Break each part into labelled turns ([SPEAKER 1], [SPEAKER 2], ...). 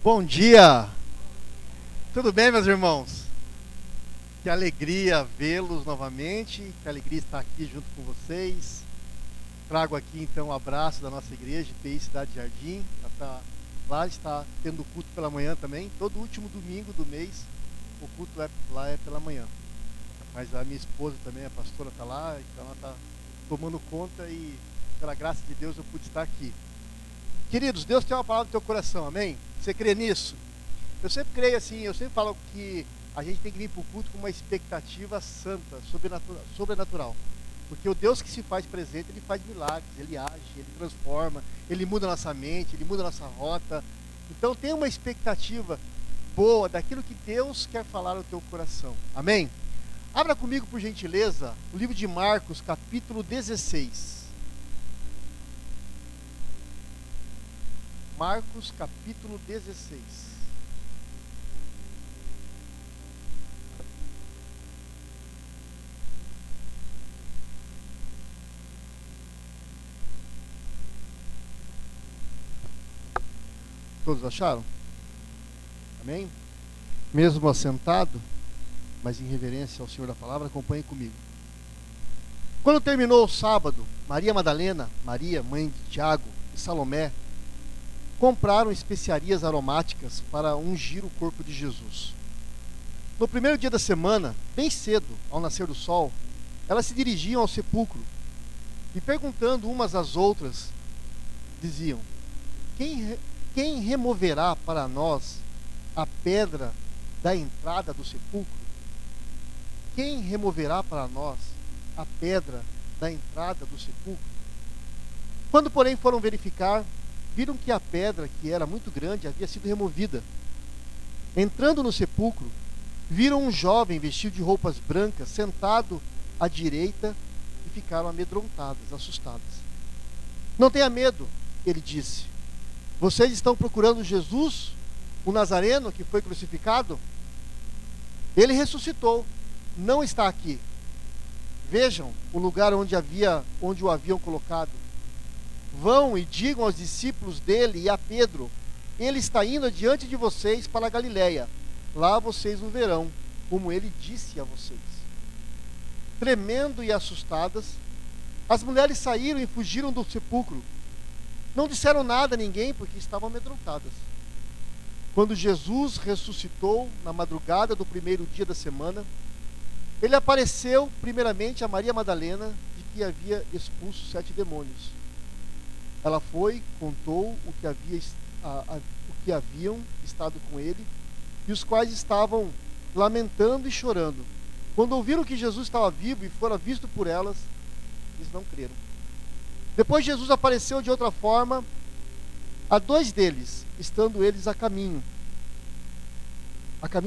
[SPEAKER 1] Bom dia! Tudo bem, meus irmãos? Que alegria vê-los novamente, que alegria estar aqui junto com vocês. Trago aqui então um abraço da nossa igreja, IPI Cidade Jardim. Lá está tendo culto pela manhã também. Todo último domingo do mês, o culto lá é pela manhã. Mas a minha esposa também, a pastora, está lá, então ela está tomando conta e, pela graça de Deus, eu pude estar aqui. Queridos, Deus tem uma palavra no teu coração, amém? Você crê nisso? Eu sempre creio assim, eu sempre falo que a gente tem que vir para o culto com uma expectativa santa, sobrenatural. Porque o Deus que se faz presente, Ele faz milagres, Ele age, Ele transforma, Ele muda a nossa mente, Ele muda a nossa rota. Então tem uma expectativa boa daquilo que Deus quer falar no teu coração, amém? Abra comigo, por gentileza, o livro de Marcos, capítulo 16. Marcos, capítulo 16. Todos acharam? Amém? Mesmo assentado, mas em reverência ao Senhor da palavra, acompanhe comigo. Quando terminou o sábado, Maria Madalena, Maria, mãe de Tiago e Salomé, compraram especiarias aromáticas para ungir o corpo de Jesus. No primeiro dia da semana, bem cedo, ao nascer do sol, elas se dirigiam ao sepulcro e, perguntando umas às outras, diziam: Quem removerá para nós a pedra da entrada do sepulcro? Quem removerá para nós a pedra da entrada do sepulcro? Quando, porém, foram verificar, viram que a pedra, que era muito grande, havia sido removida. Entrando no sepulcro, viram um jovem vestido de roupas brancas, sentado à direita, e ficaram amedrontadas, assustadas. Não tenha medo, ele disse. Vocês estão procurando Jesus, o Nazareno que foi crucificado? Ele ressuscitou, não está aqui. Vejam o lugar onde o haviam colocado. Vão e digam aos discípulos dele e a Pedro: ele está indo adiante de vocês para a Galiléia. Lá vocês o verão, como ele disse a vocês. Tremendo e assustadas, as mulheres saíram e fugiram do sepulcro. Não disseram nada a ninguém, porque estavam amedrontadas. Quando Jesus ressuscitou, na madrugada do primeiro dia da semana, ele apareceu primeiramente a Maria Madalena, de que havia expulso 7 demônios. Ela foi, contou o que haviam estado com ele, e os quais estavam lamentando e chorando. Quando ouviram que Jesus estava vivo e fora visto por elas, eles não creram. Depois Jesus apareceu de outra forma a 2 deles, estando eles a caminho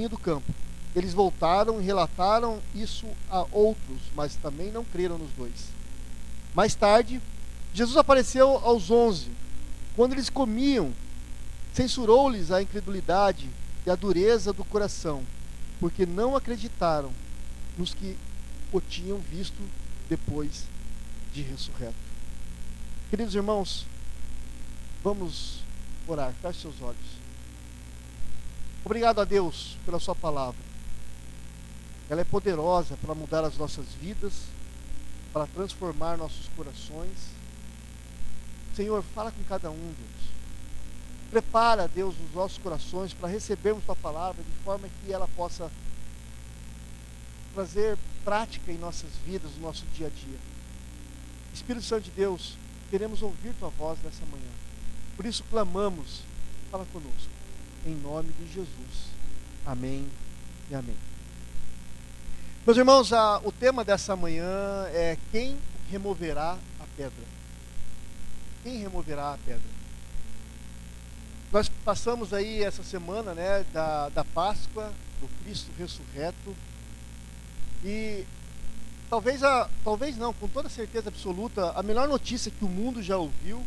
[SPEAKER 1] do campo. Eles voltaram e relataram isso a outros, mas também não creram nos 2. Mais tarde, Jesus apareceu aos 11. Quando eles comiam, censurou-lhes a incredulidade e a dureza do coração, porque não acreditaram nos que o tinham visto depois de ressurreto. Queridos irmãos, vamos orar. Feche seus olhos. Obrigado a Deus pela sua palavra. Ela é poderosa para mudar as nossas vidas, para transformar nossos corações. Senhor, fala com cada um, Deus. Prepara, Deus, os nossos corações para recebermos tua palavra de forma que ela possa trazer prática em nossas vidas, no nosso dia a dia. Espírito Santo de Deus, queremos ouvir tua voz nessa manhã. Por isso clamamos, fala conosco. Em nome de Jesus. Amém e amém. Meus irmãos, o tema dessa manhã é: quem removerá a pedra? Quem removerá a pedra? Nós passamos aí essa semana, né, da Páscoa, do Cristo ressurreto. E talvez não, com toda certeza absoluta, a melhor notícia que o mundo já ouviu,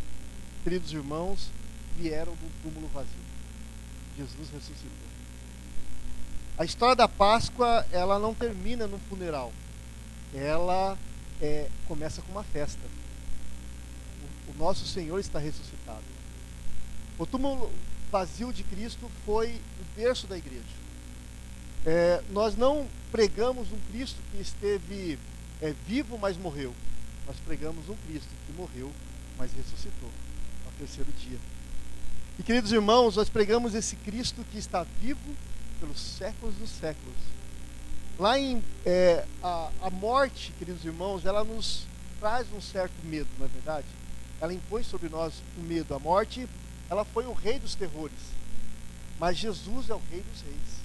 [SPEAKER 1] queridos irmãos, vieram do túmulo vazio. Jesus ressuscitou. A história da Páscoa, ela não termina num funeral. Ela começa com uma festa. O nosso Senhor está ressuscitado. O túmulo vazio de Cristo foi o berço da igreja. Nós não pregamos um Cristo que esteve vivo, mas morreu. Nós pregamos um Cristo que morreu, mas ressuscitou ao terceiro dia. E, queridos irmãos, nós pregamos esse Cristo que está vivo pelos séculos dos séculos. Lá a morte, queridos irmãos, ela nos traz um certo medo, não é verdade? Ela impõe sobre nós o medo. A morte, ela foi o rei dos terrores. Mas Jesus é o rei dos reis.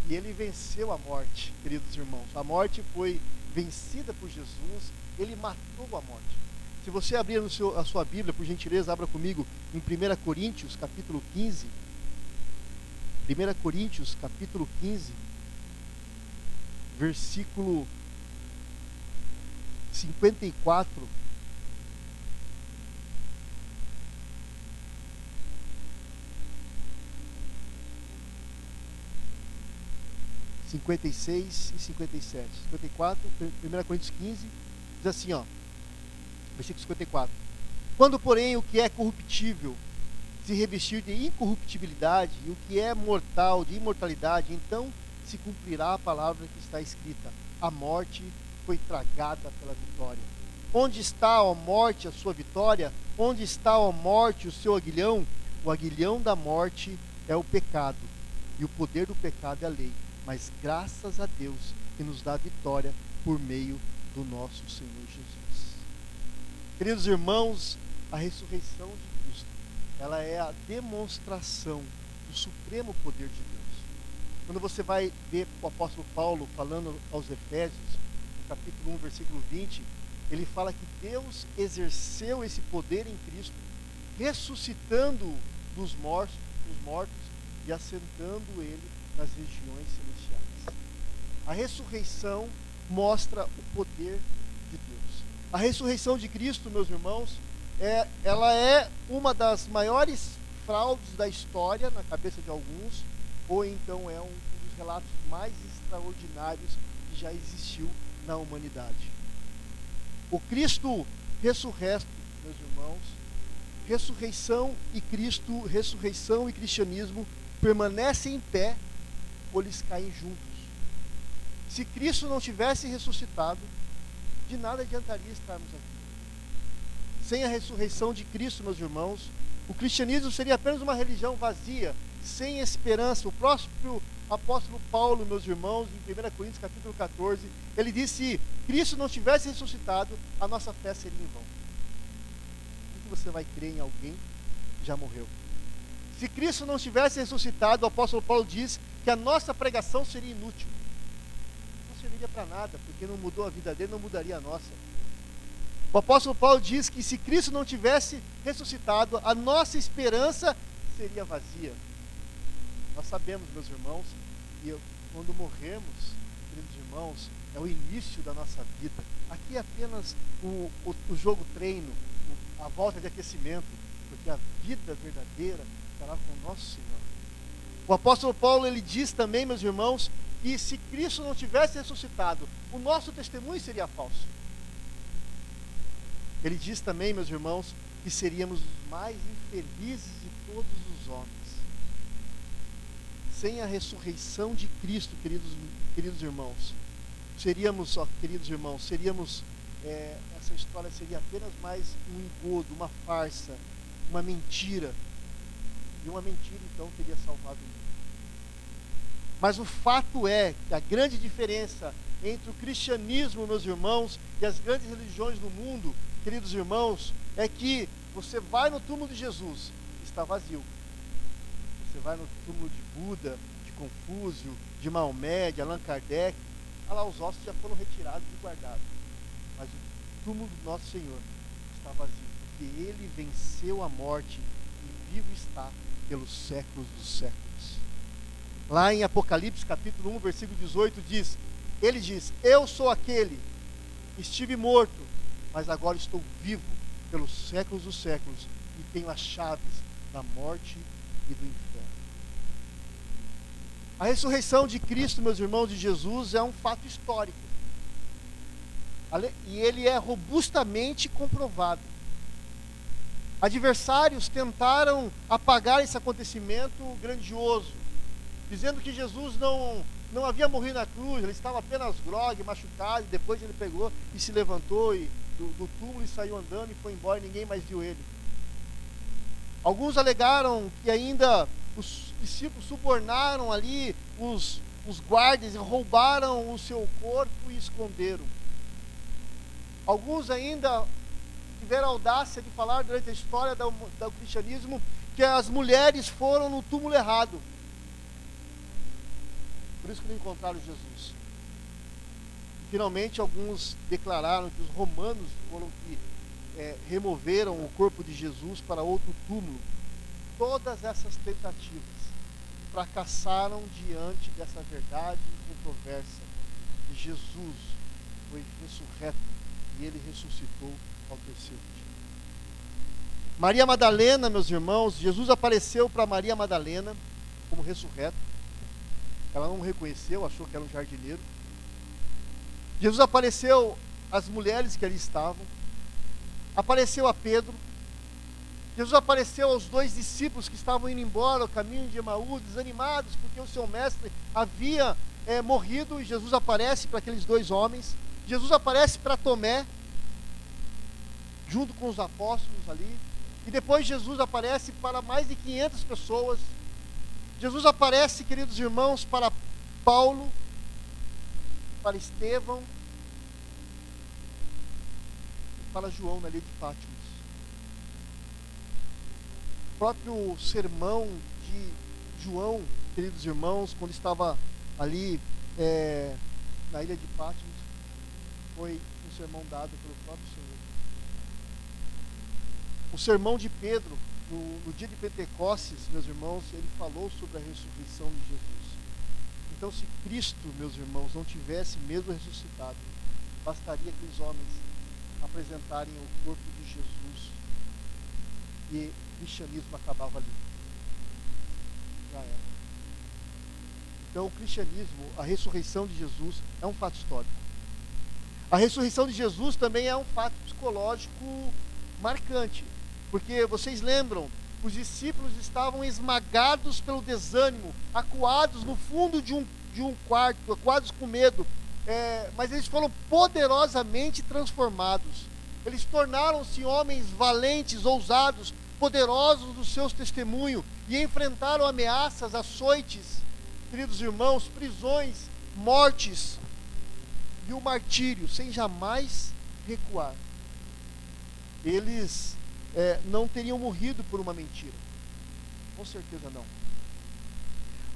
[SPEAKER 1] E ele venceu a morte, queridos irmãos. A morte foi vencida por Jesus. Ele matou a morte. Se você abrir a sua Bíblia, por gentileza, abra comigo em 1 Coríntios, capítulo 15. 1 Coríntios, capítulo 15, versículo 54. (56) e 57. 54, 1 Coríntios 15, diz assim, versículo 54. Quando, porém, o que é corruptível se revestir de incorruptibilidade, e o que é mortal de imortalidade, então se cumprirá a palavra que está escrita: a morte foi tragada pela vitória. Onde está, ó morte, a sua vitória? Onde está, ó morte, o seu aguilhão? O aguilhão da morte é o pecado, e o poder do pecado é a lei. Mas graças a Deus que nos dá vitória por meio do nosso Senhor Jesus. Queridos irmãos, a ressurreição de Cristo, ela é a demonstração do supremo poder de Deus. Quando você vai ver o apóstolo Paulo falando aos Efésios, no capítulo 1, versículo 20, ele fala que Deus exerceu esse poder em Cristo, ressuscitando dos mortos e assentando ele nas regiões celestiais. A ressurreição mostra o poder de Deus. A ressurreição de Cristo, meus irmãos, ela é uma das maiores fraudes da história na cabeça de alguns, ou então é um dos relatos mais extraordinários que já existiu na humanidade. O Cristo ressurreto, meus irmãos, ressurreição e Cristo, ressurreição e cristianismo permanecem em pé ou eles caem juntos. Se Cristo não tivesse ressuscitado, de nada adiantaria estarmos aqui. Sem a ressurreição de Cristo, meus irmãos, o cristianismo seria apenas uma religião vazia, sem esperança. O próprio apóstolo Paulo, meus irmãos, em 1 Coríntios capítulo 14, ele disse: se Cristo não tivesse ressuscitado, a nossa fé seria em vão. Por que você vai crer em alguém que já morreu? Se Cristo não tivesse ressuscitado, o apóstolo Paulo diz que a nossa pregação seria inútil. Não serviria para nada, porque não mudou a vida dele, não mudaria a nossa. O apóstolo Paulo diz que se Cristo não tivesse ressuscitado, a nossa esperança seria vazia. Nós sabemos, meus irmãos, que quando morremos, queridos irmãos, é o início da nossa vida. Aqui é apenas o jogo treino, a volta de aquecimento, porque a vida verdadeira estará com o nosso Senhor. O apóstolo Paulo, ele diz também, meus irmãos, que se Cristo não tivesse ressuscitado, o nosso testemunho seria falso. Ele diz também, meus irmãos, que seríamos os mais infelizes de todos os homens. Sem a ressurreição de Cristo, queridos irmãos, essa história seria apenas mais um engodo, uma farsa, uma mentira. E uma mentira, então, teria salvado o mundo. Mas o fato é que a grande diferença entre o cristianismo, meus irmãos, e as grandes religiões do mundo, queridos irmãos, é que você vai no túmulo de Jesus, está vazio. Você vai no túmulo de Buda, de Confúcio, de Maomé, de Allan Kardec, lá os ossos já foram retirados e guardados. Mas o túmulo do nosso Senhor está vazio, porque ele venceu a morte e vivo está pelos séculos dos séculos. Lá em Apocalipse capítulo 1, versículo 18 diz, ele diz: eu sou aquele que estive morto, mas agora estou vivo pelos séculos dos séculos e tenho as chaves da morte e do inferno. A ressurreição de Cristo, meus irmãos, de Jesus, é um fato histórico. E ele é robustamente comprovado. Adversários tentaram apagar esse acontecimento grandioso, dizendo que Jesus não havia morrido na cruz, ele estava apenas grogue, machucado, e depois ele pegou e se levantou do túmulo e saiu andando e foi embora, e ninguém mais viu ele. Alguns alegaram que ainda os discípulos subornaram ali os guardas e roubaram o seu corpo e esconderam. Alguns ainda tiveram a audácia de falar durante a história do cristianismo que as mulheres foram no túmulo errado. Por isso que não encontraram Jesus. Finalmente, alguns declararam que os romanos foram que removeram o corpo de Jesus para outro túmulo. Todas essas tentativas fracassaram diante dessa verdade controversa, que Jesus foi ressurreto e ele ressuscitou ao terceiro dia. Maria Madalena, meus irmãos, Jesus apareceu para Maria Madalena como ressurreto. Ela não o reconheceu, achou que era um jardineiro. Jesus apareceu às mulheres que ali estavam, apareceu a Pedro. Jesus apareceu aos 2 discípulos que estavam indo embora, ao caminho de Emaús, desanimados, porque o seu mestre havia morrido, e Jesus aparece para aqueles 2 homens. Jesus aparece para Tomé, junto com os apóstolos ali, e depois Jesus aparece para mais de 500 pessoas. Jesus aparece, queridos irmãos, para Paulo, para Estevão, para João na ilha de Patmos. O próprio sermão de João, queridos irmãos, quando estava ali na ilha de Patmos, foi um sermão dado pelo próprio Senhor. O sermão de Pedro, no dia de Pentecostes, meus irmãos, ele falou sobre a ressurreição de Jesus. Então, se Cristo, meus irmãos, não tivesse mesmo ressuscitado, bastaria aqueles homens apresentarem o corpo de Jesus e o cristianismo acabava ali. Já era. Então, o cristianismo, a ressurreição de Jesus é um fato histórico. A ressurreição de Jesus também é um fato psicológico marcante, porque vocês lembram, os discípulos estavam esmagados pelo desânimo, acuados no fundo de um quarto, acuados com medo, mas eles foram poderosamente transformados. Eles tornaram-se homens valentes, ousados, poderosos no seu testemunho, e enfrentaram ameaças, açoites, queridos irmãos, prisões, mortes e o martírio, sem jamais recuar. Eles não teriam morrido por uma mentira, com certeza não.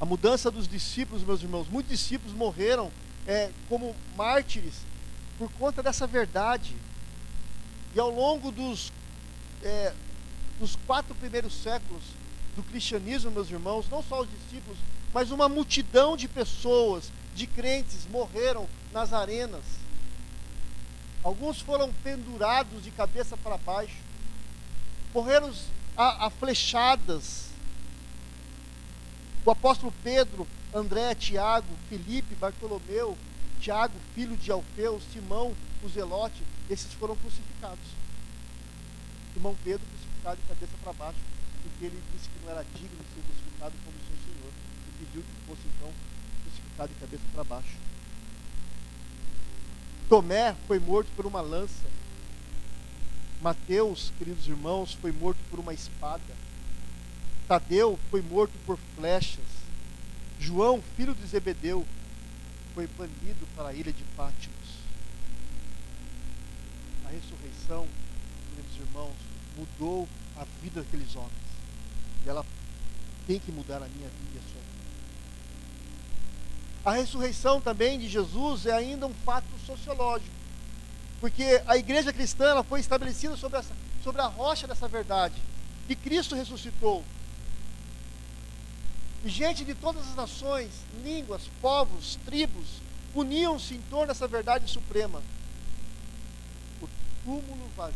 [SPEAKER 1] A mudança dos discípulos, meus irmãos, muitos discípulos morreram como mártires por conta dessa verdade. E ao longo dos 4 primeiros séculos do cristianismo, meus irmãos, não só os discípulos, mas uma multidão de pessoas, de crentes, morreram nas arenas. Alguns foram pendurados de cabeça para baixo, morreram a flechadas. O apóstolo Pedro, André, Tiago, Filipe, Bartolomeu, Tiago, filho de Alfeu, Simão, o Zelote, esses foram crucificados. Simão Pedro crucificado de cabeça para baixo, porque ele disse que não era digno de ser crucificado como seu Senhor, e pediu que fosse então crucificado de cabeça para baixo. Tomé foi morto por uma lança. Mateus, queridos irmãos, foi morto por uma espada. Tadeu foi morto por flechas. João, filho de Zebedeu, foi banido para a ilha de Patmos. A ressurreição, queridos irmãos, mudou a vida daqueles homens. E ela tem que mudar a minha vida e a sua vida. A ressurreição também de Jesus é ainda um fato sociológico, porque a igreja cristã ela foi estabelecida sobre a rocha dessa verdade, que Cristo ressuscitou. E gente de todas as nações, línguas, povos, tribos, uniam-se em torno dessa verdade suprema. O túmulo vazio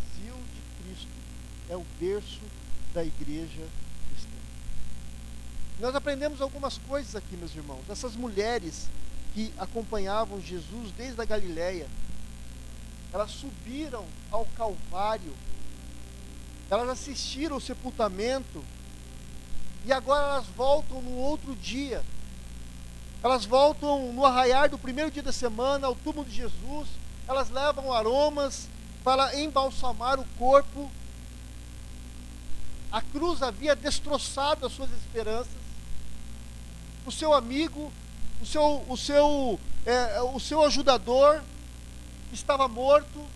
[SPEAKER 1] de Cristo é o berço da igreja cristã. Nós aprendemos algumas coisas aqui, meus irmãos. Essas mulheres que acompanhavam Jesus desde a Galileia, elas subiram ao Calvário Elas assistiram o sepultamento e agora elas voltam no outro dia. Elas voltam no arraiar do primeiro dia da semana ao túmulo de Jesus. Elas levam aromas para embalsamar o corpo. A cruz havia destroçado as suas esperanças. O seu amigo, o seu ajudador estava morto.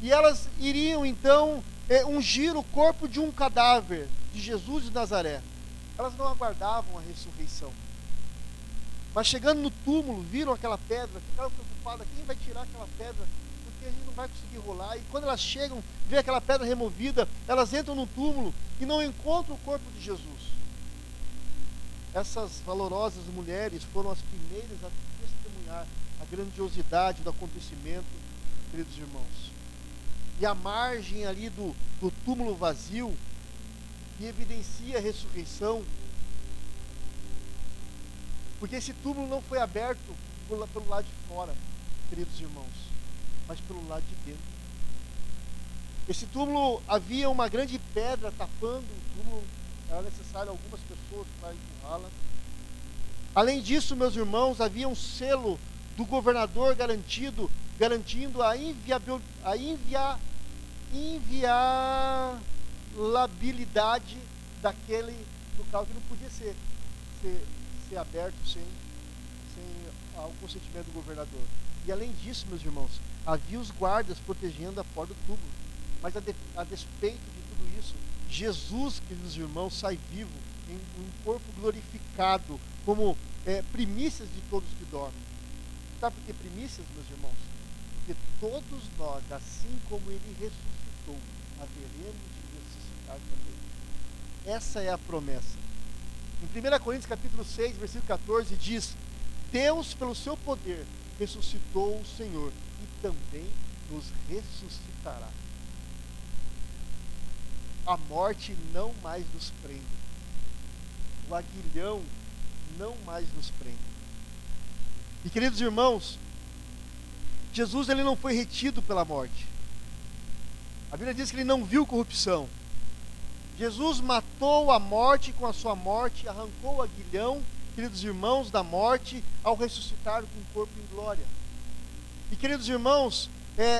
[SPEAKER 1] E elas iriam então ungir o corpo de um cadáver de Jesus de Nazaré. Elas não aguardavam a ressurreição. Mas chegando no túmulo, viram aquela pedra, ficaram preocupadas, quem vai tirar aquela pedra? Porque a gente não vai conseguir rolar. E quando elas chegam, vê aquela pedra removida, elas entram no túmulo e não encontram o corpo de Jesus. Essas valorosas mulheres foram as primeiras a testemunhar a grandiosidade do acontecimento, queridos irmãos. E a margem ali do túmulo vazio, que evidencia a ressurreição, porque esse túmulo não foi aberto pelo lado de fora, queridos irmãos, mas pelo lado de dentro. Esse túmulo, havia uma grande pedra tapando o túmulo, era necessário algumas pessoas para empurrá-la. Além disso, meus irmãos, havia um selo do governador garantindo a inviolabilidade daquele local, que não podia ser aberto sem o consentimento do governador. E além disso, meus irmãos, havia os guardas protegendo a porta do túmulo. Mas a despeito de tudo isso, Jesus, queridos irmãos, sai vivo em um corpo glorificado, como primícias de todos que dormem. Sabe por que primícias, meus irmãos? Porque todos nós, assim como ele ressuscitou, haveremos de ressuscitar também. Essa é a promessa. Em 1 Coríntios capítulo 6, versículo 14, diz: Deus, pelo seu poder, ressuscitou o Senhor e também nos ressuscitará. A morte não mais nos prende. O aguilhão não mais nos prende. E, queridos irmãos, Jesus, ele não foi retido pela morte. A Bíblia diz que ele não viu corrupção. Jesus matou a morte com a sua morte, arrancou o aguilhão, queridos irmãos, da morte, ao ressuscitar com o corpo em glória. E, queridos irmãos,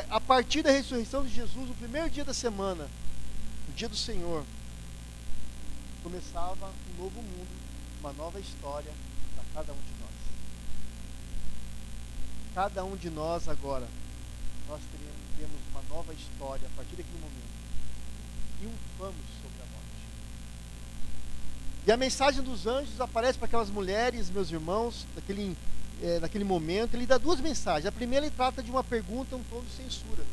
[SPEAKER 1] a partir da ressurreição de Jesus, no primeiro dia da semana, o dia do Senhor, começava um novo mundo, uma nova história para cada um de nós. Cada um de nós agora, nós temos uma nova história a partir daquele momento. Triunfamos sobre a morte. E a mensagem dos anjos aparece para aquelas mulheres, meus irmãos, naquele momento. Ele dá duas mensagens. A primeira, ele trata de uma pergunta, um tom de censura.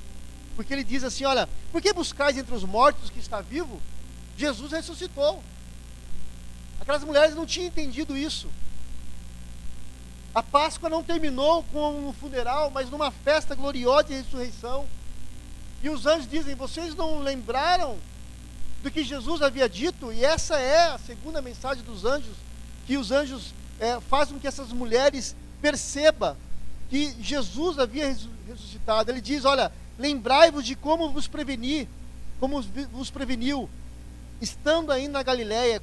[SPEAKER 1] Porque ele diz assim: olha, por que buscais entre os mortos que está vivo? Jesus ressuscitou. Aquelas mulheres não tinham entendido isso. A Páscoa não terminou com um funeral, mas numa festa gloriosa de ressurreição. E os anjos dizem: vocês não lembraram do que Jesus havia dito? E essa é a segunda mensagem dos anjos, que os anjos fazem com que essas mulheres percebam que Jesus havia ressuscitado. Ele diz: olha, lembrai-vos de como vos preveniu, estando ainda na Galiléia,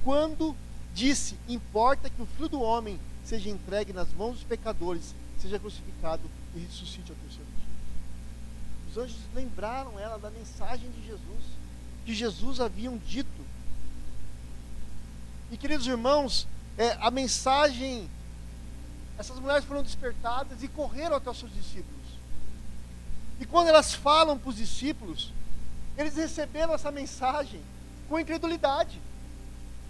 [SPEAKER 1] quando disse: importa que o Filho do Homem seja entregue nas mãos dos pecadores, seja crucificado e ressuscite ao terceiro dia. Os anjos lembraram ela da mensagem de Jesus, que Jesus haviam dito. E, queridos irmãos, a mensagem, essas mulheres foram despertadas e correram até os seus discípulos. E quando elas falam para os discípulos, eles receberam essa mensagem com incredulidade.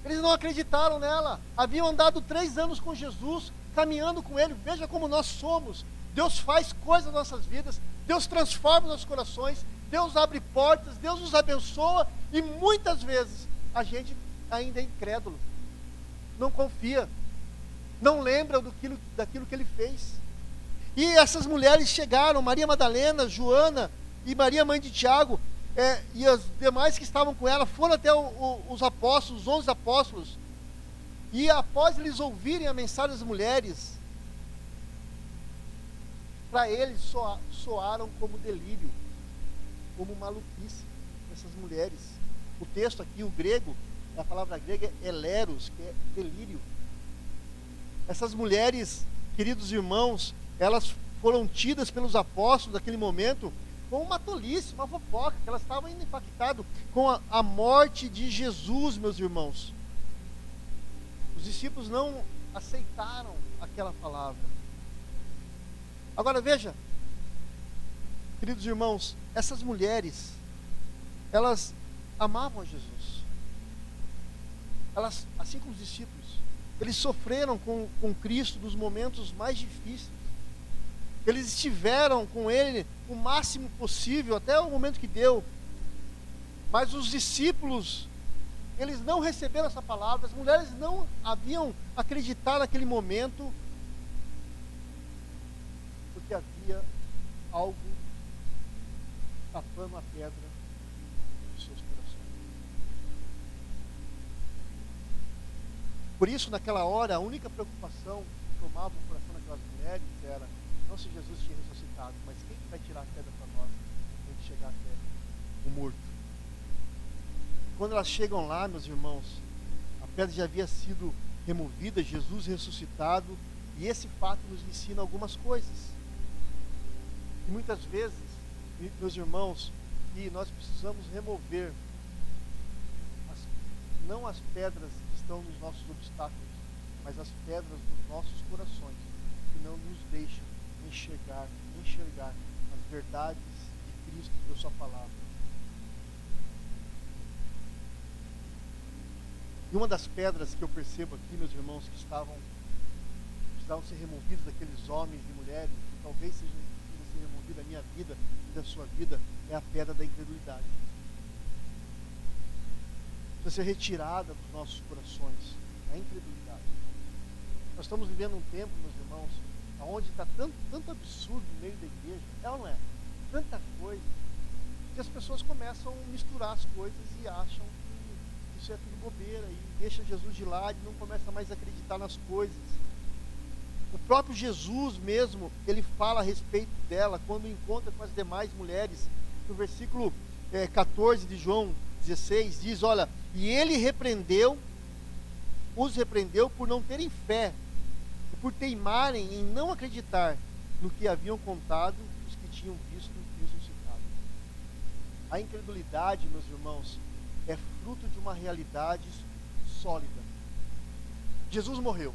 [SPEAKER 1] Eles não acreditaram nela. Haviam andado 3 anos com Jesus, caminhando com Ele. Veja como nós somos. Deus faz coisas nas nossas vidas. Deus transforma os nossos corações. Deus abre portas. Deus nos abençoa. E muitas vezes a gente ainda é incrédulo. Não confia. Não lembra daquilo que Ele fez. E essas mulheres chegaram, Maria Madalena, Joana e Maria, mãe de Tiago, e as demais que estavam com ela, foram até os apóstolos, os 11 apóstolos, e após eles ouvirem a mensagem das mulheres, para eles soaram como delírio, como maluquice, essas mulheres. O texto aqui, o grego, a palavra grega é eleros, que é delírio. Essas mulheres, queridos irmãos, elas foram tidas pelos apóstolos naquele momento como uma tolice, uma fofoca, que elas estavam impactadas com a morte de Jesus, meus irmãos. Os discípulos não aceitaram aquela palavra. Agora veja, queridos irmãos, essas mulheres, elas amavam a Jesus. Elas, assim como os discípulos, eles sofreram com Cristo nos momentos mais difíceis. Eles estiveram com Ele o máximo possível, até o momento que deu. Mas os discípulos, eles não receberam essa palavra. As mulheres não haviam acreditado naquele momento, porque havia algo tapando a pedra dos seus corações. Por isso, naquela hora, a única preocupação que tomava o coração daquelas mulheres era não se Jesus tinha ressuscitado, mas quem vai tirar a pedra para nós antes de chegar até o morto? Quando elas chegam lá, meus irmãos, a pedra já havia sido removida, Jesus ressuscitado, e esse fato nos ensina algumas coisas. E muitas vezes, meus irmãos, que nós precisamos remover não as pedras que estão nos nossos obstáculos, mas as pedras dos nossos corações, que não nos deixam enxergar as verdades de Cristo e da sua palavra. E uma das pedras que eu percebo aqui, meus irmãos, que precisavam ser removidas daqueles homens e mulheres, que talvez seja removida da minha vida e da sua vida, é a pedra da incredulidade. Precisa ser retirada dos nossos corações, a incredulidade. Nós estamos vivendo um tempo, meus irmãos, onde está tanto absurdo no meio da igreja, é ou não é? Tanta coisa, que as pessoas começam a misturar as coisas e acham que isso é tudo bobeira, e deixa Jesus de lado e não começa mais a acreditar nas coisas. O próprio Jesus mesmo, ele fala a respeito dela, quando encontra com as demais mulheres. No versículo 14 de João 16, diz, olha, e ele os repreendeu por não terem fé, por teimarem em não acreditar no que haviam contado os que tinham visto ressuscitado. A incredulidade, meus irmãos, é fruto de uma realidade sólida. Jesus morreu.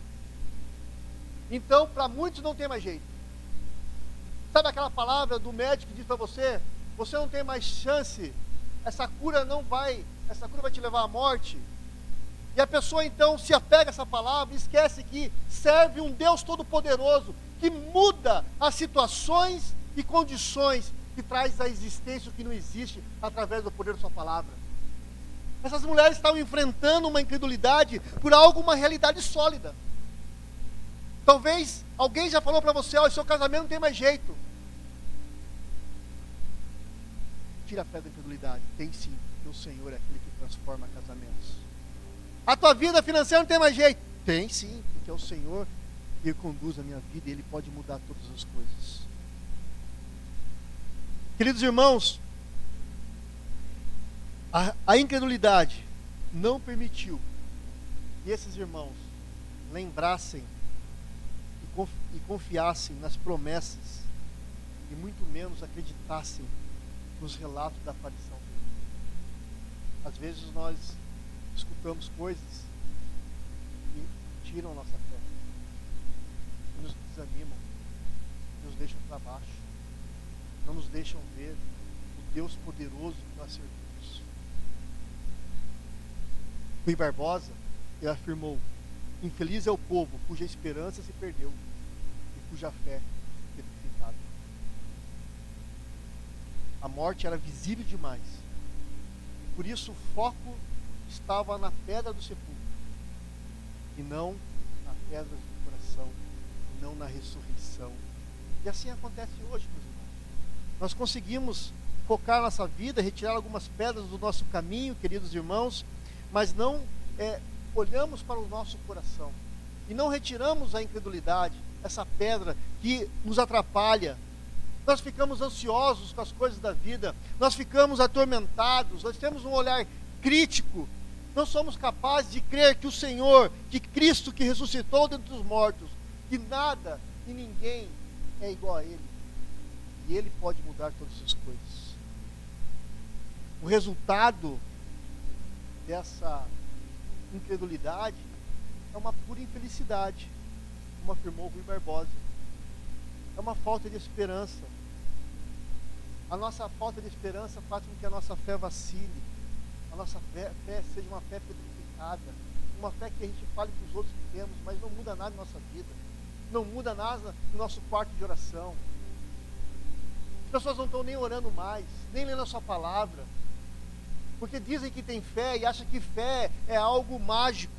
[SPEAKER 1] Então, para muitos não tem mais jeito. Sabe aquela palavra do médico que diz para você, você não tem mais chance, essa cura vai te levar à morte? E a pessoa então se apega a essa palavra e esquece que serve um Deus todo-poderoso, que muda as situações e condições, que traz à existência o que não existe através do poder da sua palavra. Essas mulheres estavam enfrentando uma incredulidade por uma realidade sólida. Talvez alguém já falou para você, seu casamento não tem mais jeito. Tira a fé da incredulidade. Tem sim, porque o Senhor é aquele que transforma casamentos. A tua vida financeira não tem mais jeito. Tem sim, porque é o Senhor que conduz a minha vida e Ele pode mudar todas as coisas. Queridos irmãos, a incredulidade não permitiu que esses irmãos lembrassem e confiassem nas promessas e muito menos acreditassem nos relatos da aparição dele. Às vezes nós escutamos coisas que tiram a nossa fé, que nos desanimam, que nos deixam para baixo, não nos deixam ver o Deus poderoso que nós servimos. Rui Barbosa, ele afirmou, infeliz é o povo cuja esperança se perdeu e cuja fé foi petrificada. A morte era visível demais. Por isso o foco estava na pedra do sepulcro e não na pedra do coração, e não na ressurreição. E assim acontece hoje, meus irmãos. Nós conseguimos focar nossa vida, retirar algumas pedras do nosso caminho, queridos irmãos, mas não olhamos para o nosso coração e não retiramos a incredulidade, essa pedra que nos atrapalha, nós ficamos ansiosos com as coisas da vida, nós ficamos atormentados, nós temos um olhar crítico, não somos capazes de crer que o Senhor, que Cristo que ressuscitou dentre os mortos, que nada e ninguém é igual a Ele, e Ele pode mudar todas as coisas. O resultado dessa incredulidade é uma pura infelicidade, como afirmou Rui Barbosa. É uma falta de esperança. A nossa falta de esperança faz com que a nossa fé vacile, a nossa fé seja uma fé petrificada, uma fé que a gente fale para os outros que temos, mas não muda nada na nossa vida, não muda nada no nosso quarto de oração. As pessoas não estão nem orando mais, nem lendo a sua palavra, porque dizem que tem fé e acham que fé é algo mágico.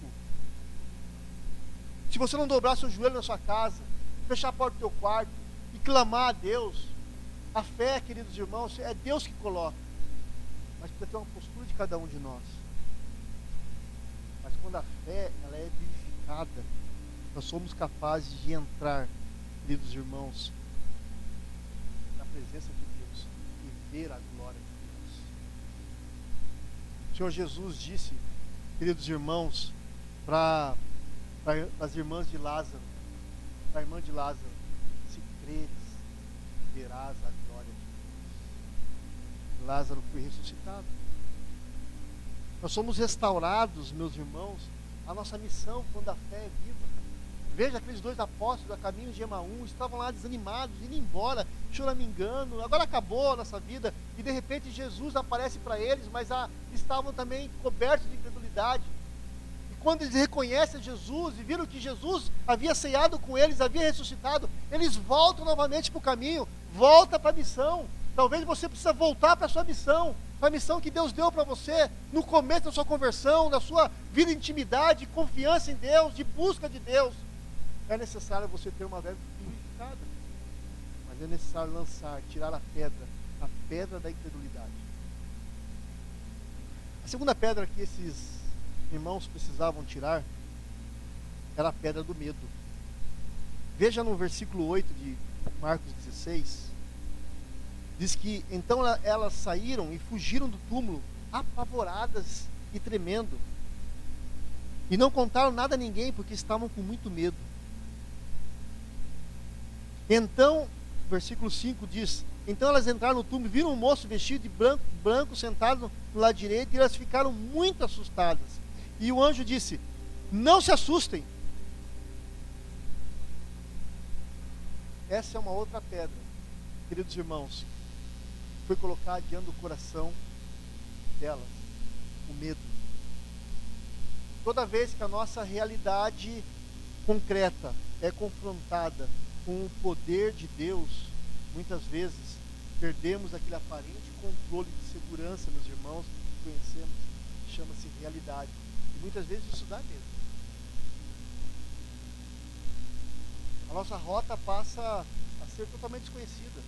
[SPEAKER 1] Se você não dobrar seu joelho na sua casa, fechar a porta do teu quarto e clamar a Deus, a fé, queridos irmãos, é Deus que coloca, mas precisa ter uma postura de cada um de nós. Mas quando a fé ela é vivificada, nós somos capazes de entrar, queridos irmãos, na presença de Deus e ver a glória de Deus. O Senhor Jesus disse, queridos irmãos, para as irmãs de Lázaro, para a irmã de Lázaro: se creres, verás a glória de Deus. Lázaro foi ressuscitado. Nós somos restaurados, meus irmãos, a nossa missão quando a fé é viva. Veja aqueles dois apóstolos a caminho de Emaús, estavam lá desanimados, indo embora, choramingando, agora acabou a nossa vida, e de repente Jesus aparece para eles, mas estavam também cobertos de incredulidade. E quando eles reconhecem Jesus e viram que Jesus havia ceado com eles, havia ressuscitado, eles voltam novamente para o caminho, volta para a missão. Talvez você precisa voltar para a sua missão, para a missão que Deus deu para você no começo da sua conversão, da sua vida de intimidade, de confiança em Deus, de busca de Deus. É necessário você ter uma fé vivificada, mas é necessário tirar a pedra da incredulidade. A segunda pedra que esses irmãos precisavam tirar era a pedra do medo. Veja no versículo 8 de Marcos 16, diz que então elas saíram e fugiram do túmulo, apavoradas e tremendo, e não contaram nada a ninguém, porque estavam com muito medo. Então, versículo 5 diz: então elas entraram no túmulo, viram um moço vestido de branco sentado no lado direito, e elas ficaram muito assustadas. E o anjo disse: não se assustem. Essa é uma outra pedra, queridos irmãos, foi colocada diante do coração delas, o medo. Toda vez que a nossa realidade concreta é confrontada com o poder de Deus, muitas vezes perdemos aquele aparente controle de segurança, meus irmãos, que conhecemos, que chama-se realidade. E muitas vezes isso dá medo. A nossa rota passa a ser totalmente desconhecida,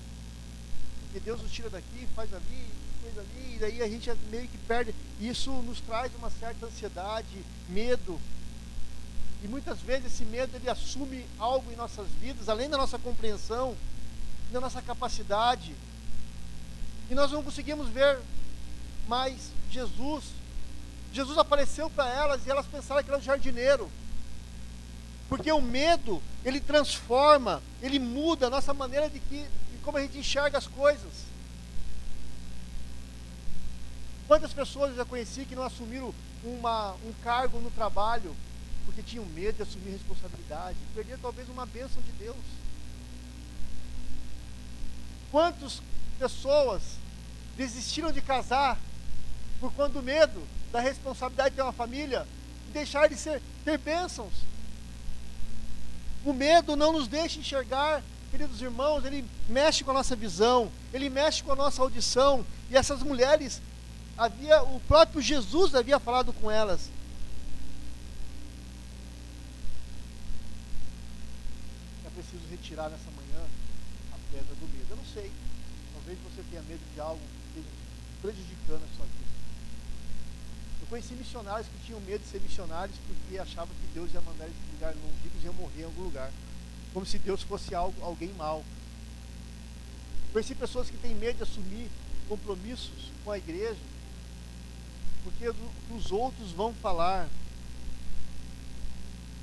[SPEAKER 1] porque Deus nos tira daqui, faz ali, coisa ali, e daí a gente meio que perde. Isso nos traz uma certa ansiedade, medo. E muitas vezes esse medo ele assume algo em nossas vidas, além da nossa compreensão, da nossa capacidade. E nós não conseguimos ver mais Jesus. Jesus apareceu para elas e elas pensaram que era um jardineiro. Porque o medo, ele transforma, ele muda a nossa maneira de como a gente enxerga as coisas. Quantas pessoas eu já conheci que não assumiram um cargo no trabalho porque tinham medo de assumir responsabilidade, perder talvez uma bênção de Deus. Quantas pessoas desistiram de casar por conta do medo da responsabilidade de ter uma família e deixar de ter bênçãos? O medo não nos deixa enxergar, queridos irmãos, ele mexe com a nossa visão, ele mexe com a nossa audição. E essas mulheres, o próprio Jesus havia falado com elas: preciso retirar nessa manhã a pedra do medo. Eu não sei, talvez você tenha medo de algo que esteja prejudicando a sua vida. Eu conheci missionários que tinham medo de ser missionários porque achavam que Deus ia mandar eles para lugares longínquos e iam morrer em algum lugar, como se Deus fosse alguém mau. Conheci pessoas que têm medo de assumir compromissos com a igreja, porque os outros vão falar.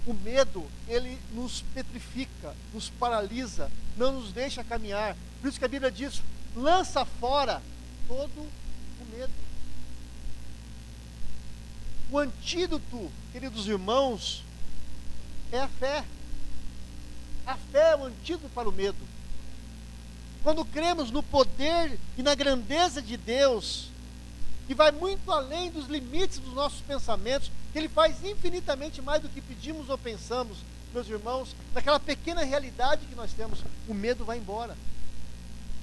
[SPEAKER 1] O medo, ele nos petrifica, nos paralisa, não nos deixa caminhar. Por isso que a Bíblia diz: lança fora todo o medo. O antídoto, queridos irmãos, é a fé. A fé é o antídoto para o medo. Quando cremos no poder e na grandeza de Deus, que vai muito além dos limites dos nossos pensamentos, que Ele faz infinitamente mais do que pedimos ou pensamos, meus irmãos, naquela pequena realidade que nós temos, o medo vai embora.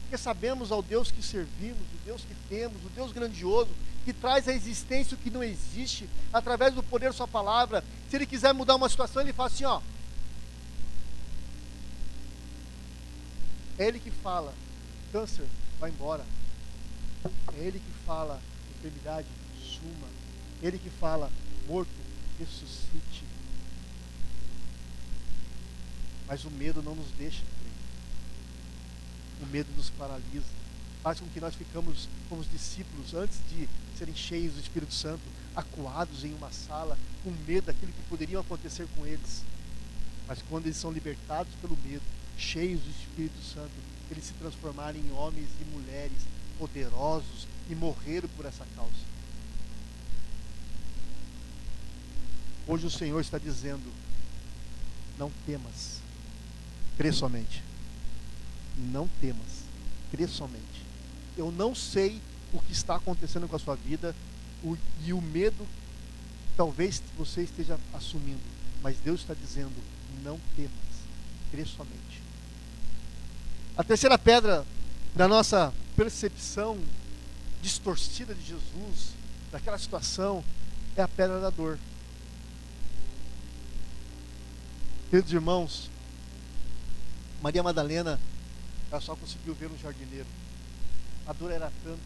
[SPEAKER 1] Porque sabemos ao Deus que servimos, o Deus que temos, o Deus grandioso, que traz à existência o que não existe, através do poder da sua palavra. Se Ele quiser mudar uma situação, Ele fala assim, ó. É Ele que fala, câncer, vai embora. É Ele que fala, enfermidade, suma. É Ele que fala, morto, ressuscite. Mas o medo não nos deixa crer. O medo nos paralisa. Faz com que nós ficamos como os discípulos, antes de serem cheios do Espírito Santo, acuados em uma sala, com medo daquilo que poderia acontecer com eles. Mas quando eles são libertados pelo medo, cheios do Espírito Santo, eles se transformaram em homens e mulheres poderosos e morreram por essa causa. Hoje o Senhor está dizendo: não temas, crê somente. Não temas, crê somente. Eu não sei o que está acontecendo com a sua vida e o medo talvez você esteja assumindo, mas Deus está dizendo: não temas, crê somente. A terceira pedra da nossa percepção distorcida de Jesus, daquela situação, é a pedra da dor. Queridos irmãos, Maria Madalena, ela só conseguiu ver um jardineiro. A dor era tanta.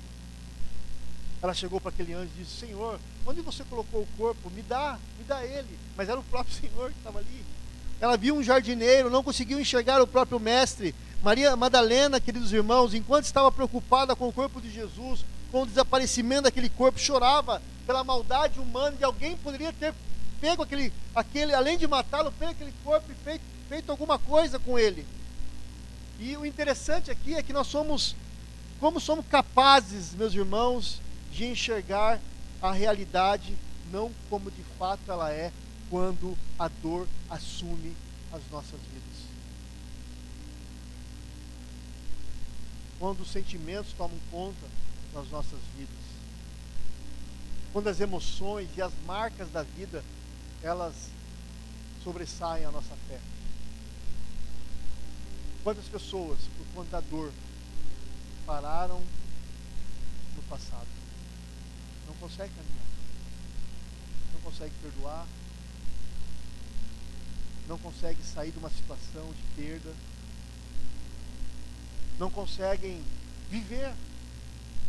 [SPEAKER 1] Ela chegou para aquele anjo e disse: Senhor, onde você colocou o corpo? Me dá ele. Mas era o próprio Senhor que estava ali. Ela viu um jardineiro, não conseguiu enxergar o próprio mestre. Maria Madalena, queridos irmãos, enquanto estava preocupada com o corpo de Jesus, com o desaparecimento daquele corpo, chorava pela maldade humana de alguém que poderia ter pego aquele além de matá-lo, pego aquele corpo e feito alguma coisa com ele. E o interessante aqui é que como somos capazes, meus irmãos, de enxergar a realidade não como de fato ela é, quando a dor assume as nossas vidas. Quando os sentimentos tomam conta das nossas vidas. Quando as emoções e as marcas da vida, elas sobressaem a nossa fé. Quantas pessoas, por conta da dor, pararam no passado? Não conseguem caminhar. Não conseguem perdoar. Não conseguem sair de uma situação de perda. Não conseguem viver,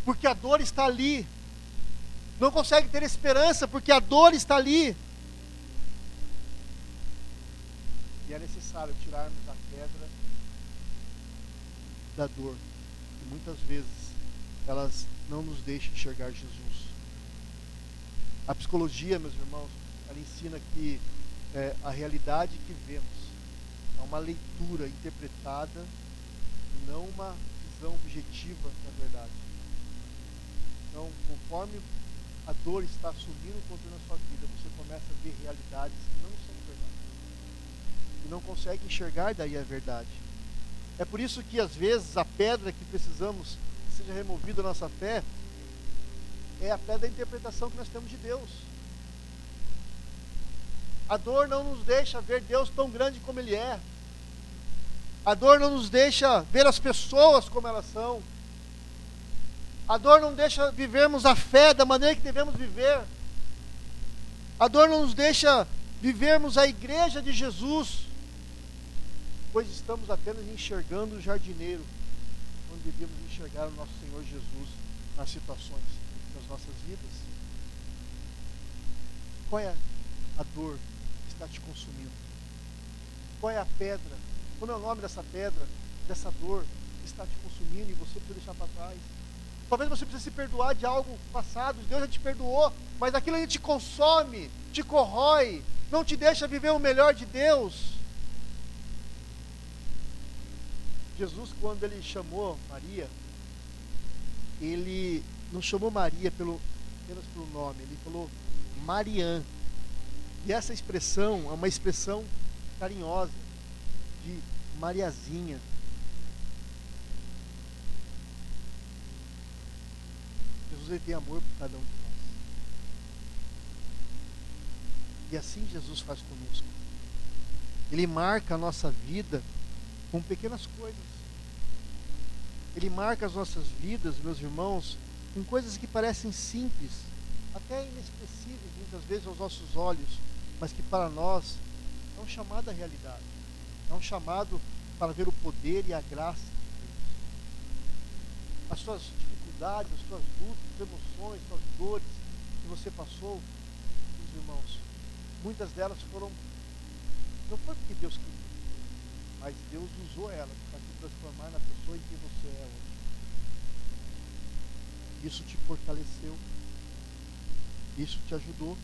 [SPEAKER 1] porque a dor está ali. Não conseguem ter esperança, porque a dor está ali. E é necessário tirarmos a pedra da dor, que muitas vezes elas não nos deixam enxergar Jesus. A psicologia, meus irmãos, ela ensina que a realidade que vemos é uma leitura interpretada, não uma visão objetiva da verdade. Então, conforme a dor está assumindo o controle na sua vida, você começa a ver realidades que não são verdade. E não consegue enxergar daí a verdade. É por isso que às vezes a pedra que precisamos que seja removida da nossa fé é a pedra da interpretação que nós temos de Deus. A dor não nos deixa ver Deus tão grande como Ele é. A dor não nos deixa ver as pessoas como elas são. A dor não deixa vivermos a fé da maneira que devemos viver. A dor não nos deixa vivermos a igreja de Jesus, pois estamos apenas enxergando o jardineiro, onde devíamos enxergar o nosso Senhor Jesus nas situações das nossas vidas. Qual é a dor que está te consumindo? Qual é a pedra? Como é o nome dessa pedra, dessa dor está te consumindo e você precisa deixar para trás. Talvez você precise se perdoar de algo passado. Deus já te perdoou, mas aquilo ali te consome, te corrói, não te deixa viver o melhor de Deus. Jesus, quando ele chamou Maria, ele não chamou Maria apenas pelo nome, ele falou Mariã. E essa expressão é uma expressão carinhosa, de Mariazinha. Jesus, ele tem amor por cada um de nós. E assim Jesus faz conosco. Ele marca a nossa vida com pequenas coisas. Ele marca as nossas vidas, meus irmãos, com coisas que parecem simples, até inexpressíveis muitas vezes aos nossos olhos, mas que para nós é um chamado à realidade. É um chamado para ver o poder e a graça de Deus. As suas dificuldades, as suas lutas, as emoções, as suas dores que você passou, meus irmãos, muitas delas não foi porque Deus queria, mas Deus usou elas para te transformar na pessoa em quem você é hoje. Isso te fortaleceu, isso te ajudou.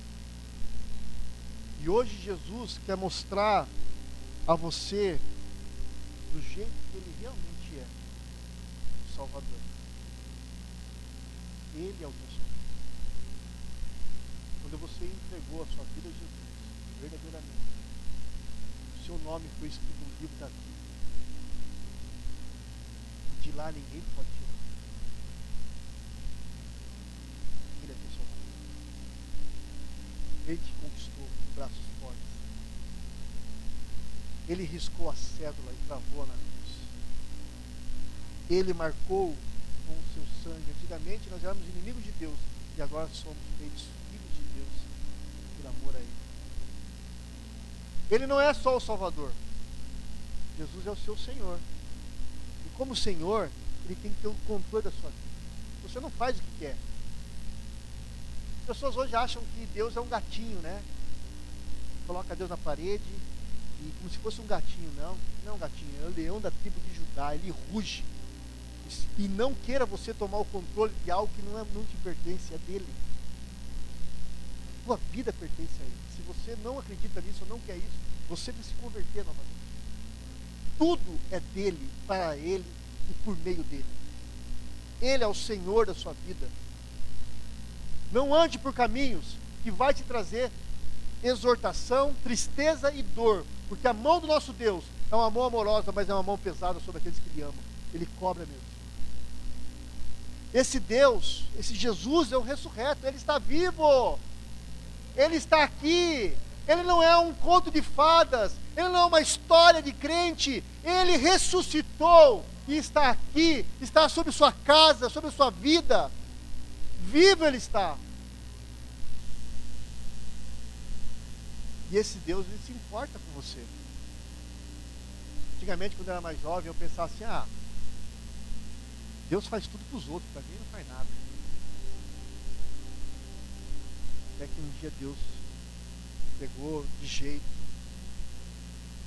[SPEAKER 1] E hoje Jesus quer mostrar a você do jeito que Ele realmente é, o Salvador. Ele é o teu Salvador. Quando você entregou a sua vida a Jesus, verdadeiramente, o seu nome foi escrito no livro da vida. E de lá ninguém pode tirar. Ele é teu Salvador. Ele te conquistou com braços fortes. Ele riscou a cédula e cravou na cruz. Ele marcou com o seu sangue. Antigamente nós éramos inimigos de Deus e agora somos feitos filhos de Deus por amor a Ele. Ele não é só o Salvador. Jesus é o seu Senhor. E como Senhor, Ele tem que ter o controle da sua vida. Você não faz o que quer. As pessoas hoje acham que Deus é um gatinho, né? Coloca Deus na parede e como se fosse um gatinho. Não é um gatinho, é o leão da tribo de Judá. Ele ruge. E não queira você tomar o controle de algo que não te pertence, é dele. Tua vida pertence a Ele. Se você não acredita nisso ou não quer isso, você precisa se converter novamente. Tudo é dele, para Ele e por meio dele. Ele é o Senhor da sua vida. Não ande por caminhos que vai te trazer exortação, tristeza e dor, porque a mão do nosso Deus é uma mão amorosa, mas é uma mão pesada sobre aqueles que Ele ama. Ele cobra mesmo. Esse Deus, esse Jesus é o ressurreto, Ele está vivo. Ele está aqui. Ele não é um conto de fadas. Ele não é uma história de crente. Ele ressuscitou e está aqui. Está sobre sua casa, sobre sua vida. Vivo Ele está. E esse Deus, Ele se importa com você. Antigamente, quando eu era mais jovem, eu pensava assim, Deus faz tudo para os outros, para mim não faz nada. Até que um dia Deus pegou de jeito,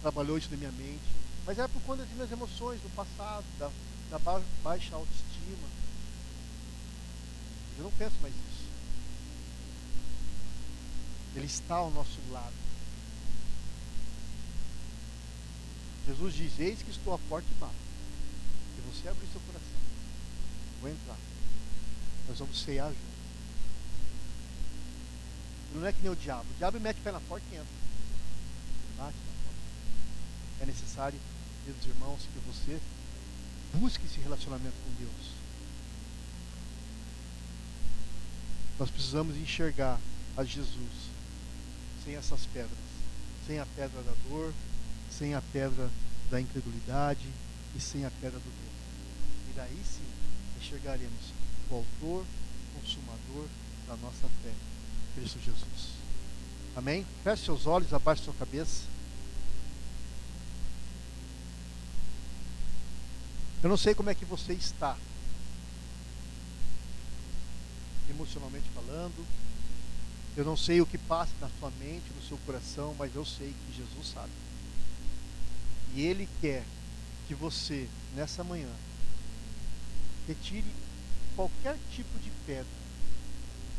[SPEAKER 1] trabalhou isso na minha mente, mas era por conta das minhas emoções do passado, da baixa autoestima. Eu não penso mais isso. Ele está ao nosso lado. Jesus diz, eis que estou à porta e bato. Se você abrir seu coração, eu vou entrar. Nós vamos cear juntos. Não é que nem o diabo. O diabo mete o pé na porta e entra. Bate na porta. É necessário, meus irmãos, que você busque esse relacionamento com Deus. Nós precisamos enxergar a Jesus sem essas pedras. Sem a pedra da dor, sem a pedra da incredulidade e sem a pedra do medo. E daí sim, enxergaremos o autor, consumador da nossa fé, Cristo Jesus. Amém? Feche seus olhos, abaixe sua cabeça. Eu não sei como é que você está, emocionalmente falando. Eu não sei o que passa na sua mente, no seu coração, mas eu sei que Jesus sabe. E Ele quer que você, nessa manhã, Retire qualquer tipo de pedra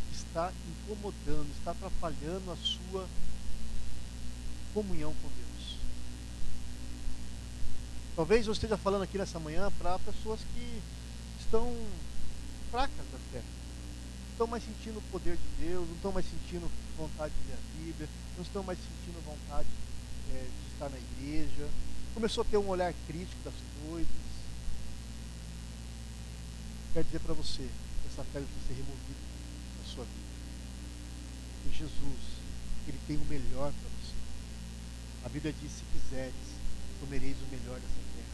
[SPEAKER 1] que está incomodando, está atrapalhando a sua comunhão com Deus. Talvez eu esteja falando aqui nessa manhã para pessoas que estão fracas da fé. Não estão mais sentindo o poder de Deus, não estão mais sentindo vontade de ler a Bíblia, não estão mais sentindo vontade de estar na igreja. Começou a ter um olhar crítico das coisas. Quero dizer para você que essa pedra precisa ser removida da sua vida. Porque Jesus, Ele tem o melhor para você. A Bíblia diz: se quiseres, comereis o melhor dessa terra.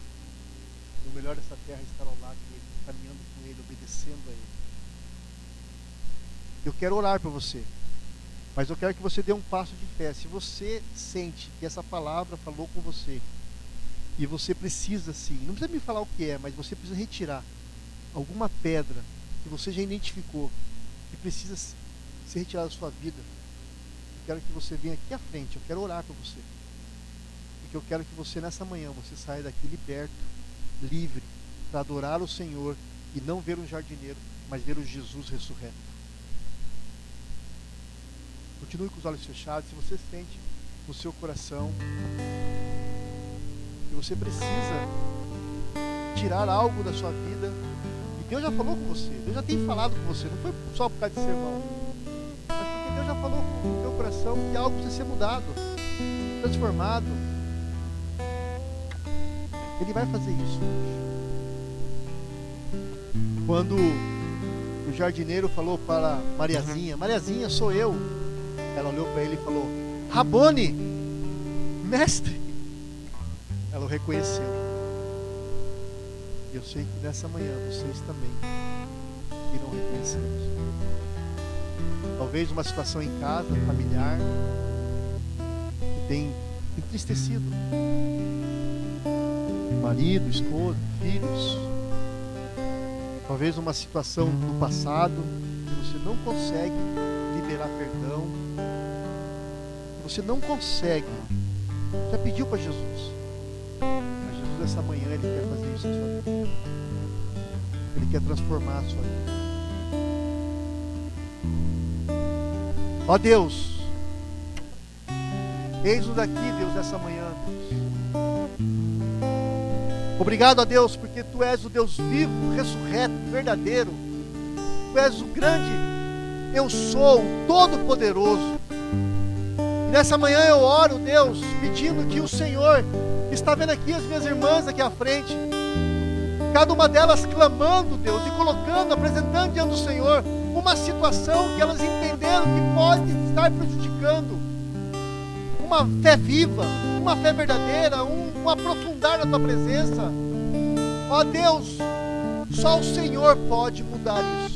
[SPEAKER 1] E o melhor dessa terra é estar ao lado dele, caminhando com Ele, obedecendo a Ele. Eu quero orar por você, mas eu quero que você dê um passo de fé. Se você sente que essa palavra falou com você, e você precisa sim, não precisa me falar o que é, mas você precisa retirar alguma pedra que você já identificou, que precisa ser retirada da sua vida, eu quero que você venha aqui à frente, eu quero orar por você. Porque eu quero que você nessa manhã, você saia daqui liberto, livre, para adorar o Senhor e não ver um jardineiro, mas ver o Jesus ressurreto. Continue com os olhos fechados. Se você sente no seu coração que você precisa tirar algo da sua vida, e Deus já falou com você, Deus já tem falado com você, não foi só por causa de sermão, mas porque Deus já falou com o teu coração que algo precisa ser mudado, transformado. Ele vai fazer isso hoje. Quando o jardineiro falou para Mariazinha: Mariazinha, sou eu. Ela olhou para ele e falou: Rabone, mestre. Ela o reconheceu. E eu sei que nessa manhã vocês também irão reconhecê-los. Talvez uma situação em casa, familiar, que tem entristecido marido, esposa, filhos. Talvez uma situação do passado que você não consegue liberar perdão, que você não consegue. Já pediu para Jesus, mas Jesus essa manhã Ele quer fazer isso na sua vida. Ele quer transformar a sua vida. Ó Deus, eis-nos aqui, Deus, essa manhã, Deus. Obrigado a Deus, porque Tu és o Deus vivo, ressurreto, verdadeiro. Tu és o grande Eu Sou, o Todo-Poderoso. E nessa manhã eu oro, Deus, pedindo que o Senhor, que está vendo aqui as minhas irmãs aqui à frente, cada uma delas clamando, Deus, e colocando, apresentando diante do Senhor uma situação que elas entenderam que pode estar prejudicando uma fé viva, uma fé verdadeira, um aprofundar na Tua presença. Ó Deus, só o Senhor pode mudar isso.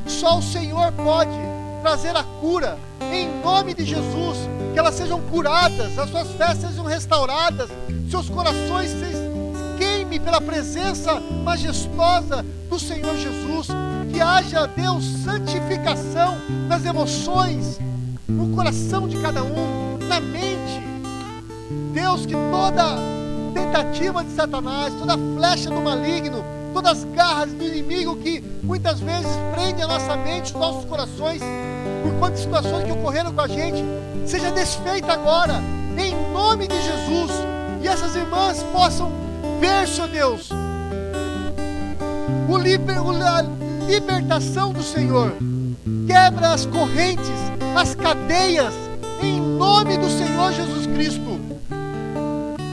[SPEAKER 1] Só o Senhor pode trazer a cura, em nome de Jesus, que elas sejam curadas, as suas fés sejam restauradas, seus corações se queimem pela presença majestosa do Senhor Jesus, que haja, Deus, santificação nas emoções, no coração de cada um, na mente. Deus, que toda tentativa de Satanás, toda flecha do maligno, todas as garras do inimigo que muitas vezes prende a nossa mente, os nossos corações, por quantas situações que ocorreram com a gente, seja desfeita agora, em nome de Jesus, e essas irmãs possam ver, Senhor Deus, a libertação do Senhor. Quebra as correntes, as cadeias, em nome do Senhor Jesus Cristo.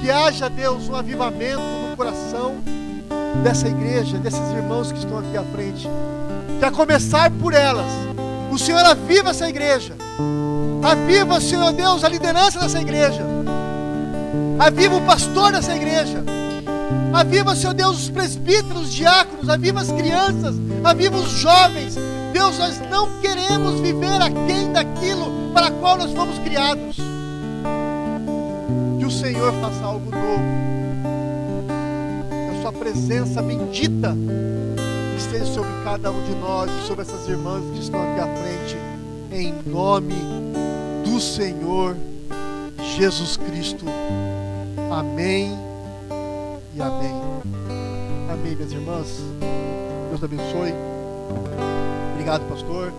[SPEAKER 1] Que haja, Deus, um avivamento no coração dessa igreja, desses irmãos que estão aqui à frente, que a começar por elas, o Senhor aviva essa igreja, aviva, Senhor Deus, a liderança dessa igreja, aviva o pastor dessa igreja, aviva, Senhor Deus, os presbíteros, os diáconos, aviva as crianças, aviva os jovens. Deus, nós não queremos viver aquém daquilo para o qual nós fomos criados. Que o Senhor faça algo novo, que a Sua presença bendita esteja sobre cada um de nós e sobre essas irmãs que estão aqui à frente, em nome do Senhor Jesus Cristo. Amém e amém. Amém, minhas irmãs. Deus abençoe. Obrigado, pastor.